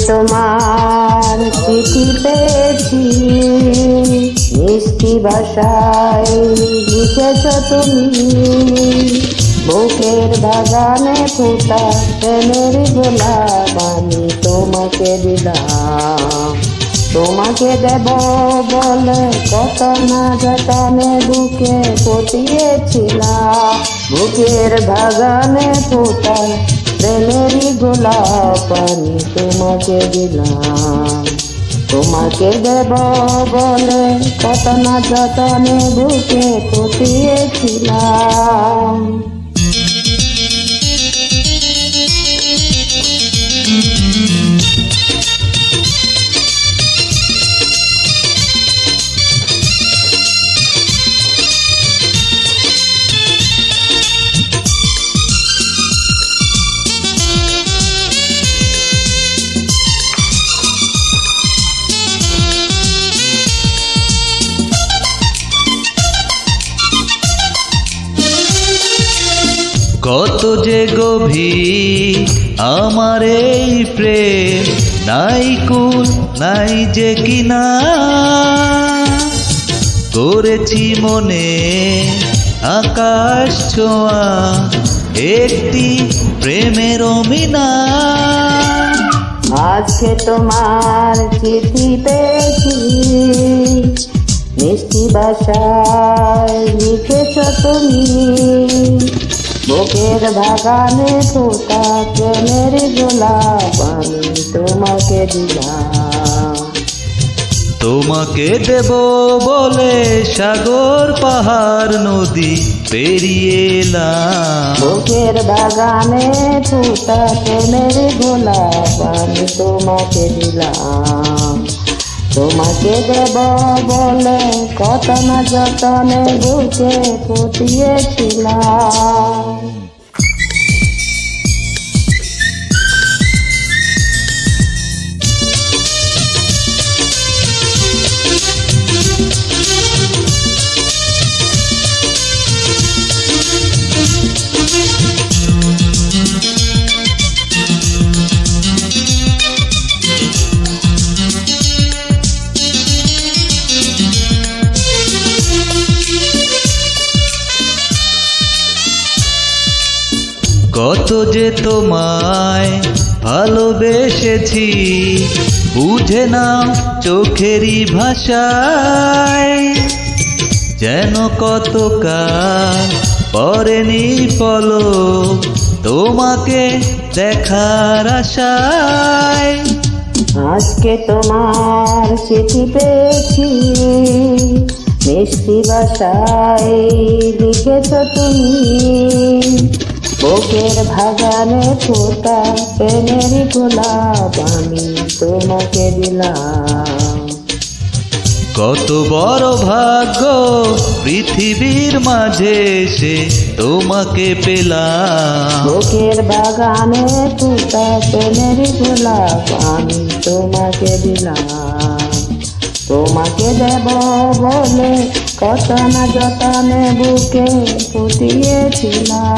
তোমার চিঠি পেয়েছি, মিষ্টি ভাষায় লিখেছ তুমি। বুকের বাগানে ফুটা প্রেমের গোলাপ আমি তোমাকে দিলাম। তোমাকে দেব বলে কত না যতনে বুকে পুঁতিয়েছিলাম। বুকের বাগানে ফুটা প্রেমেরই গোলাপ আমি তোমাকে দিলাম। তোমাকে দেব বলে কত না যতনে বুকে পুঁতিয়েছিলাম। কত যে গভীর আমার এই প্রেম, নাই কুল নাই যে কিনা। করেছি মনে আকাশ ছোঁয়া একটি প্রেমের মিনা। আজকে তোমার চিঠি পেয়েছি, মিষ্টি ভাষায় লিখেছ তুমি। বুকের বাগানে ফোটা প্রেমের গোলাপ আমি তোমাকে দিলাম। তোমাকে দেব বলে সাগর পাহাড় নদী পেরিয়ে এলাম। বুকের বাগানে ফোটা প্রেমের গোলাপ আমি তোমাকে দিলাম। তোমাকে দেব বলে কত না যতনে বুকে পুঁতিয়েছিলাম। কত যে তোমায় ভালোবেসেছি, বুঝে নাও চোখেরই ভাষায়। যেন কত কাল পরে নিপলক তোমাকে দেখার আশায়। আজকে তোমার চিঠি পেয়েছি, মিষ্টি ভাষায় লিখেছ তুমি। বুকের বাগানে ফোটা প্রেমের গোলাপ আমি তোমাকে দিলাম। কত বড় ভাগ্য পৃথিবীর মাঝে এসে তোমাকে পেলাম। বুকের বাগানে ফোটা প্রেমের গোলাপ আমি তোমাকে দিলাম। তোমাকে দেব বলে কত না যতনে বুকে পুঁতিয়েছিলাম।